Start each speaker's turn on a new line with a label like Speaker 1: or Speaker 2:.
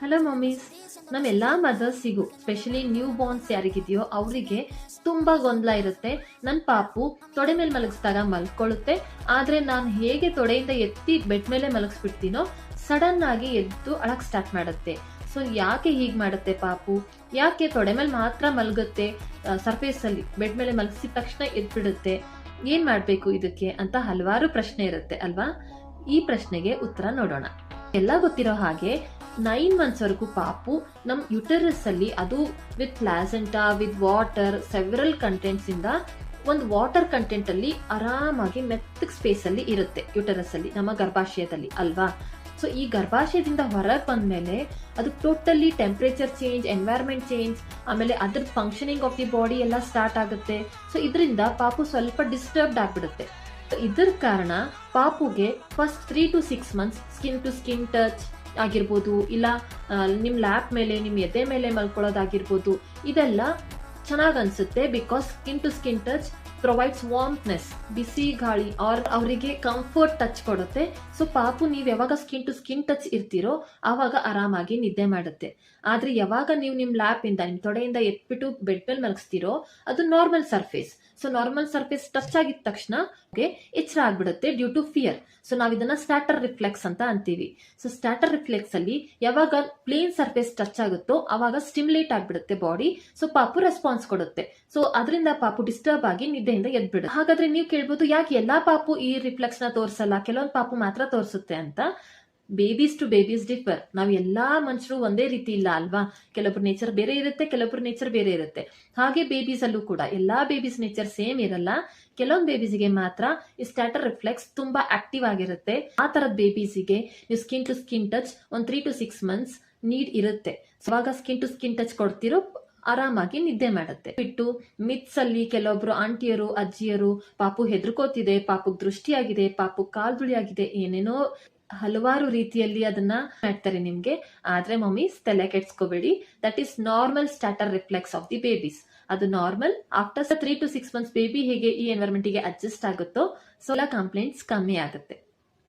Speaker 1: Hello mummies. ನಮ್ಮೆಲ್ಲಾ ಮದರ್ಸಿಗೂ specially new borns ಯಾರಿಗಿದೆಯೋ ಅವರಿಗೆ ತುಂಬಾ ಗೊಂದಲ ಇರುತ್ತೆ. ನನ್ನ ಪಾಪು ತೊಡೆ ಮೇಲೆ ಮಲಗಿಸಿದಾಗ ಮಲ್ಕೊಳ್ಳುತ್ತೆ, ಆದ್ರೆ ನಾನು ಹೇಗೆ ತೊಡೆಯಿಂದ ಎತ್ತಿ ಬೆಡ್ ಮೇಲೆ ಮಲಗಿಸ್ಬಿಡ್ತೀನೋ ಸಡನ್ ಆಗಿ ಎದ್ದು ಅಳಕ್ ಸ್ಟಾರ್ಟ್ ಮಾಡುತ್ತೆ. ಸೊ ಯಾಕೆ ಹೀಗ್ ಮಾಡುತ್ತೆ ಪಾಪು? ಯಾಕೆ ತೊಡೆ ಮೇಲೆ ಮಾತ್ರ ಮಲಗುತ್ತೆ, ಸರ್ಫೇಸ್ ಅಲ್ಲಿ ಬೆಡ್ ಮೇಲೆ ಮಲಗಿಸಿದ ತಕ್ಷಣ ಎದ್ಬಿಡುತ್ತೆ? ಏನ್ ಮಾಡ್ಬೇಕು ಇದಕ್ಕೆ ಅಂತ ಹಲವಾರು ಪ್ರಶ್ನೆ ಇರುತ್ತೆ ಅಲ್ವಾ? ಈ ಪ್ರಶ್ನೆಗೆ ಉತ್ತರ ನೋಡೋಣ. ಎಲ್ಲ ಗೊತ್ತಿರೋ ಹಾಗೆ 9 months ವರೆಗೂ ಪಾಪು ನಮ್ ಯುಟೆರಸ್ ಅಲ್ಲಿ, ಅದು with placenta, with water, several contents ಇಂದ ಒಂದು ವಾಟರ್ ಕಂಟೆಂಟ್ ಅಲ್ಲಿ ಆರಾಮಾಗಿ ಮೆತ್ತಗ್ ಸ್ಪೇಸ್ ಅಲ್ಲಿ ಇರುತ್ತೆ ಯುಟೆರಸ್ ಅಲ್ಲಿ, ನಮ್ಮ ಗರ್ಭಾಶಯದಲ್ಲಿ ಅಲ್ವಾ? ಸೊ ಈ ಗರ್ಭಾಶಯದಿಂದ ಹೊರಗೆ ಬಂದ್ಮೇಲೆ ಅದು totally temperature change, environment change, ಆಮೇಲೆ ಅದ್ರ ಫಂಕ್ಷನಿಂಗ್ ಆಫ್ ದಿ ಬಾಡಿ ಎಲ್ಲ ಸ್ಟಾರ್ಟ್ ಆಗುತ್ತೆ. ಸೊ ಇದರಿಂದ ಪಾಪು ಸ್ವಲ್ಪ ಡಿಸ್ಟರ್ಬ್ಡ್ ಆಗ್ಬಿಡುತ್ತೆ. ಇದರ ಕಾರಣ ಪಾಪುಗೆ first 3 to 6 months skin to skin touch ಆಗಿರ್ಬೋದು, ಇಲ್ಲ ನಿಮ್ ಲ್ಯಾಪ್ ಮೇಲೆ, ನಿಮ್ ಎದೆ ಮೇಲೆ ಮಲ್ಕೊಳ್ಳೋದಾಗಿರ್ಬೋದು, ಇದೆಲ್ಲ ಚೆನ್ನಾಗ್ ಅನ್ಸುತ್ತೆ. Because skin to skin touch provides warmness, ಬಿಸಿ ಗಾಳಿ, ಅವರಿಗೆ ಕಂಫರ್ಟ್ ಟಚ್ ಕೊಡುತ್ತೆ. ಸೊ ಪಾಪು ನೀವ್ ಯಾವಾಗ ಸ್ಕಿನ್ ಟು ಸ್ಕಿನ್ ಟಚ್ ಇರ್ತೀರೋ ಆವಾಗ ಆರಾಮಾಗಿ ನಿದ್ದೆ ಮಾಡುತ್ತೆ. ಆದ್ರೆ ಯಾವಾಗ ನೀವು ನಿಮ್ ಲ್ಯಾಪ್ ಇಂದ, ನಿಮ್ ತೊಡೆಯಿಂದ ಎತ್ಬಿಟ್ಟು ಬೆಡ್ ಮೇಲೆ ಮಲಗಿಸ್ತೀರೋ ಅದು normal surface. So normal surface touch ಆಗಿದ ತಕ್ಷಣ ಎಚ್ಚರ ಆಗ್ಬಿಡುತ್ತೆ ಡ್ಯೂ ಟು ಫಿಯರ್. ಸೊ ನಾವ್ ಇದನ್ನ ಸ್ಟಾರ್ಟರ್ ರಿಫ್ಲೆಕ್ಸ್ ಅಂತ ಅಂತೀವಿ. ಸೊ ಸ್ಟಾರ್ಟರ್ ರಿಫ್ಲೆಕ್ಸ್ ಅಲ್ಲಿ ಯಾವಾಗ ಪ್ಲೇನ್ ಸರ್ಫೇಸ್ ಟಚ್ ಆಗುತ್ತೋ ಅವಾಗ ಸ್ಟಿಮ್ಯುಲೇಟ್ ಆಗ್ಬಿಡುತ್ತೆ ಬಾಡಿ. ಸೊ ಪಾಪು ರೆಸ್ಪಾನ್ಸ್ ಕೊಡುತ್ತೆ. ಸೊ ಅದರಿಂದ ಪಾಪು ಡಿಸ್ಟರ್ಬ್ ಆಗಿ ನಿದ್ದೆಯಿಂದ ಎದ್ಬಿಡುತ್ತೆ. ಹಾಗಾದ್ರೆ ನೀವು ಕೇಳ್ಬೋದು, ಯಾಕೆ ಎಲ್ಲಾ ಪಾಪು ಈ ರಿಫ್ಲೆಕ್ಸ್ ನ ತೋರ್ಸಲ್ಲ, ಕೆಲವೊಂದು ಪಾಪು ಮಾತ್ರ ತೋರಿಸುತ್ತೆ ಅಂತ? Babies to babies differ. ನಾವ್ ಎಲ್ಲಾ ಮನುಷ್ಯರು ಒಂದೇ ರೀತಿ ಇಲ್ಲ ಅಲ್ವಾ? ಕೆಲವೊಬ್ರು ನೇಚರ್ ಬೇರೆ ಇರುತ್ತೆ, ಕೆಲವೊಬ್ರು ನೇಚರ್ ಬೇರೆ ಇರುತ್ತೆ. ಹಾಗೆ ಬೇಬೀಸ್ ಅಲ್ಲೂ ಕೂಡ ಎಲ್ಲಾ ಬೇಬೀಸ್ ನೇಚರ್ ಸೇಮ್ ಇರಲ್ಲ. ಕೆಲವೊಂದು ಬೇಬೀಸ್ಗೆ ಮಾತ್ರ ಈ ಸ್ಟಾರ್ಟರ್ ರಿಫ್ಲೆಕ್ಸ್ ತುಂಬಾ ಆಕ್ಟಿವ್ ಆಗಿರುತ್ತೆ. ಆ ತರದ ಬೇಬೀಸ್ಗೆ ನೀವು skin to skin touch 3 to 6 months need ಇರುತ್ತೆ. ಅವಾಗ ಸ್ಕಿನ್ ಟು ಸ್ಕಿನ್ ಟಚ್ ಕೊಡ್ತಿರೋ ಆರಾಮಾಗಿ ನಿದ್ದೆ ಮಾಡುತ್ತೆ. ಬಿಟ್ಟು ಮಿತ್ಸ್ ಅಲ್ಲಿ ಕೆಲವೊಬ್ರು ಆಂಟಿಯರು, ಅಜ್ಜಿಯರು ಪಾಪು ಹೆದರ್ಕೋತಿದೆ, ಪಾಪು ದೃಷ್ಟಿಯಾಗಿದೆ, ಪಾಪು ಕಾಲ್ದುಳಿ ಆಗಿದೆ, ಏನೇನೋ ಹಲವಾರು ರೀತಿಯಲ್ಲಿ ಅದನ್ನ ಮಾಡ್ತಾರೆ ನಿಮ್ಗೆ. ಆದ್ರೆ ಮಮ್ಮೀಸ್, ತಲೆ ಕೆಡ್ಸ್ಕೋಬೇಡಿ. That is normal starter reflex of the babies. ಅದು normal. After 3 to 6 months baby ಹೇಗೆ ಈ ಎನ್ವೈರನ್ಮೆಂಟ್ ಗೆ ಅಡ್ಜಸ್ಟ್ ಆಗುತ್ತೋ ಸೊ ಎಲ್ಲ ಕಂಪ್ಲೇಂಟ್ಸ್ ಕಮ್ಮಿ ಆಗುತ್ತೆ.